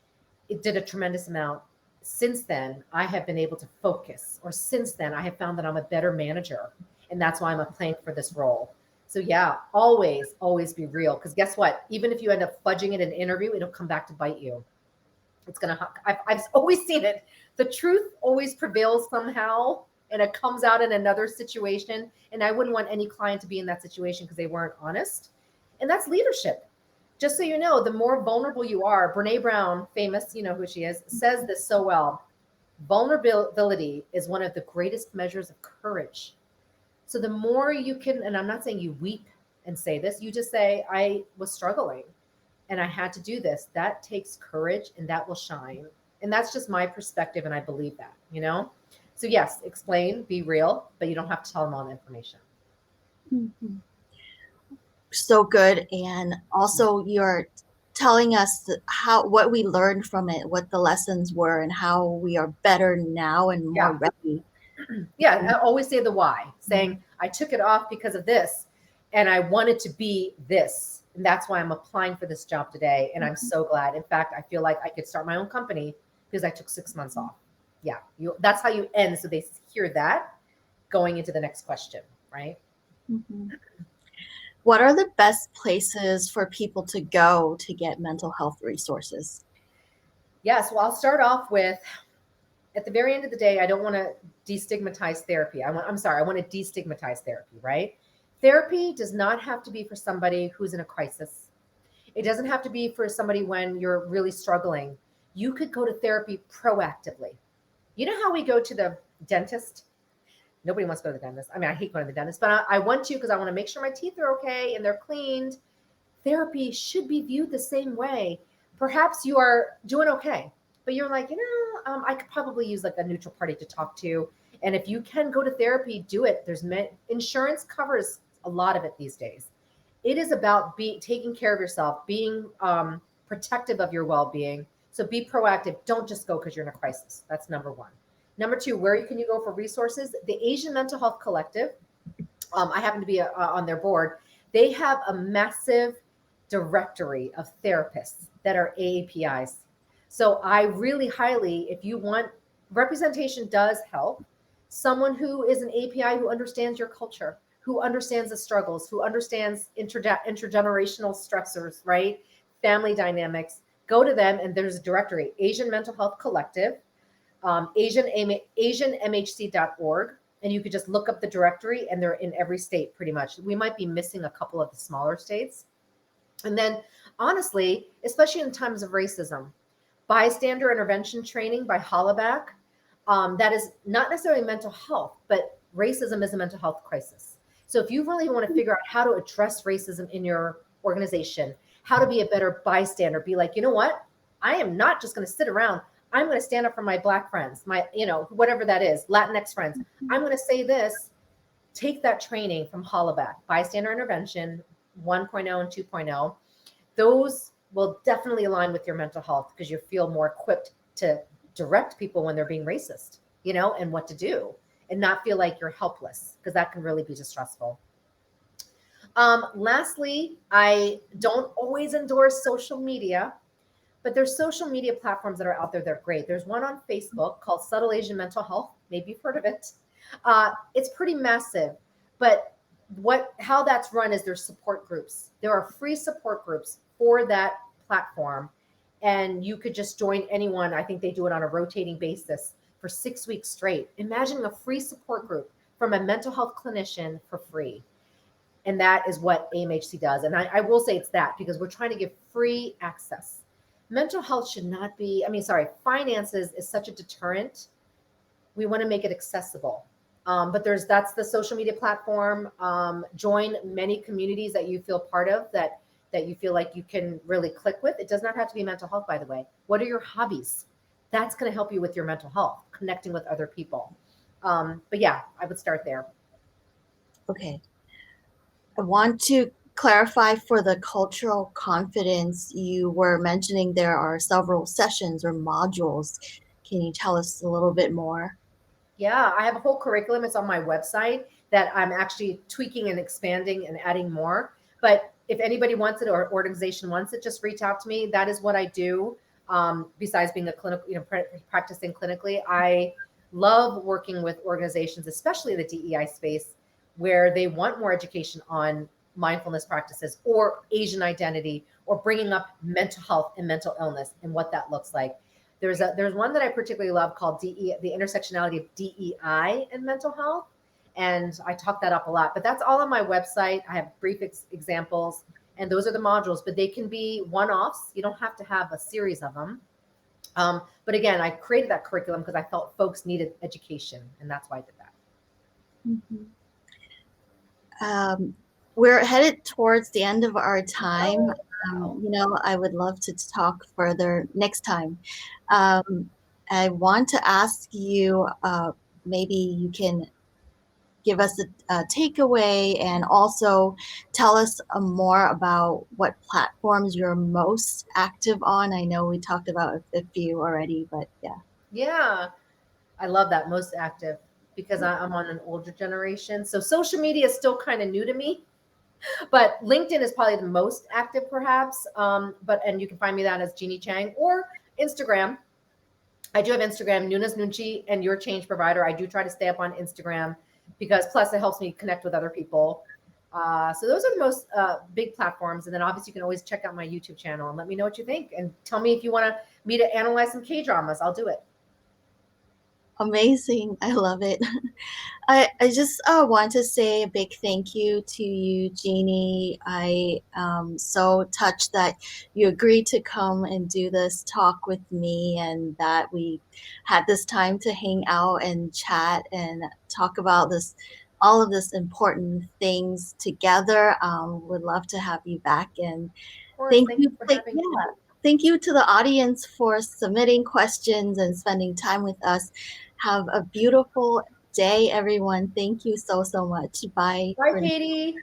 it did a tremendous amount. Since then, I have been able to focus, or since then, I have found that I'm a better manager. And that's why I'm applying for this role. So, yeah, always be real. Because guess what? Even if you end up fudging it in an interview, it'll come back to bite you. It's going to, I've always seen it. The truth always prevails somehow, and it comes out in another situation. And I wouldn't want any client to be in that situation because they weren't honest. And that's leadership. Just so you know, the more vulnerable you are, Brene Brown, famous, you know who she is, says this so well. Vulnerability is one of the greatest measures of courage. So the more you can, and I'm not saying you weep and say this, you just say, I was struggling. and I had to do this. That takes courage and that will shine. And that's just my perspective. And I believe that, you know? So, yes, explain, be real, but you don't have to tell them all the information. Mm-hmm. So good. And also you're telling us how what we learned from it, what the lessons were, and how we are better now and more Yeah. ready. Yeah. I always say the why, saying, I took it off because of this and I wanted to be this. And that's why I'm applying for this job today. And I'm so glad. In fact, I feel like I could start my own company because I took 6 months off. Yeah. That's how you end. So they hear that going into the next question, right? Mm-hmm. What are the best places for people to go to get mental health resources? Yes. Well, I'll start off with at the very end of the day, I don't want to destigmatize therapy. I'm sorry, I want to destigmatize therapy, right? Therapy does not have to be for somebody who's in a crisis. It doesn't have to be for somebody when you're really struggling. You could go to therapy proactively. You know how we go to the dentist? Nobody wants to go to the dentist. I mean, I hate going to the dentist, but I want to because I want to make sure my teeth are okay and they're cleaned. Therapy should be viewed the same way. Perhaps you are doing okay, but you're like, I could probably use like a neutral party to talk to. And if you can go to therapy, do it. Insurance covers a lot of it these days. It is about taking care of yourself, being protective of your well-being. So be proactive. Don't just go because you're in a crisis. That's number one. Number two, where can you go for resources? The Asian Mental Health Collective. I happen to be on their board. They have a massive directory of therapists that are AAPIs. So I really highly, if you want, representation does help. Someone who is an API who understands your culture, who understands the struggles, who understands intergenerational stressors, right? Family dynamics. Go to them, and there's a directory: Asian Mental Health Collective, AsianMHC.org, and you could just look up the directory, and they're in every state pretty much. We might be missing a couple of the smaller states. And then, honestly, especially in times of racism, bystander intervention training by Hollaback, that is not necessarily mental health, but racism is a mental health crisis. So if you really want to figure out how to address racism in your organization, how to be a better bystander, be like, you know what? I am not just going to sit around. I'm going to stand up for my Black friends, my, whatever that is, Latinx friends. I'm going to say this. Take that training from Hollaback, bystander intervention 1.0 and 2.0. Those will definitely align with your mental health because you feel more equipped to direct people when they're being racist, and what to do, and not feel like you're helpless, because that can really be distressful. Lastly, I don't always endorse social media, but there's social media platforms that are out there that are great. There's one on Facebook called Subtle Asian Mental Health. Maybe you've heard of it. It's pretty massive, but how that's run is there's support groups. There are free support groups for that platform, and you could just join anyone. I think they do it on a rotating basis for 6 weeks straight. Imagine a free support group from a mental health clinician for free. And that is what AMHC does. And I will say it's that because we're trying to give free access. Mental health should not be, finances is such a deterrent. We want to make it accessible. But that's the social media platform. Join many communities that you feel part of, that you feel like you can really click with. It does not have to be mental health, by the way. What are your hobbies? That's going to help you with your mental health, connecting with other people. But yeah, I would start there. Okay. I want to clarify for the cultural confidence, you were mentioning there are several sessions or modules. Can you tell us a little bit more? Yeah, I have a whole curriculum. It's on my website that I'm actually tweaking and expanding and adding more. But if anybody wants it or organization wants it, just reach out to me. That is what I do. Besides being a clinical, practicing clinically, I love working with organizations, especially the DEI space, where they want more education on mindfulness practices or Asian identity or bringing up mental health and mental illness and what that looks like. There's one that I particularly love called DE, the intersectionality of DEI and mental health, and I talk that up a lot. But that's all on my website. I have brief examples, and those are the modules. But they can be one-offs. You don't have to have a series of them. But again, I created that curriculum because I felt folks needed education, and that's why I did that. Mm-hmm. We're headed towards the end of our time. Wow. I would love to talk further next time. Um, I want to ask you, maybe you can give us a takeaway and also tell us more about what platforms you're most active on. I know we talked about a few already, but yeah. Yeah, I love that, most active, because I'm on an older generation. So social media is still kind of new to me, but LinkedIn is probably the most active, perhaps. And you can find me that as Jeanie Chang, or Instagram. I do have Instagram, Nuna's Nunchi, and Your Change Provider. I do try to stay up on Instagram because plus it helps me connect with other people. So those are the most big platforms. And then obviously you can always check out my YouTube channel and let me know what you think. And tell me if you want me to analyze some K dramas. I'll do it. Amazing. I love it. I just want to say a big thank you to you, Jeannie. I am so touched that you agreed to come and do this talk with me and that we had this time to hang out and chat and talk about all of this important things together. Would love to have you back, and Of course. thank Thank you. you for having me. Yeah. Thank you to the audience for submitting questions and spending time with us. Have a beautiful day, everyone. Thank you so, so much. Bye Bye, for Katie.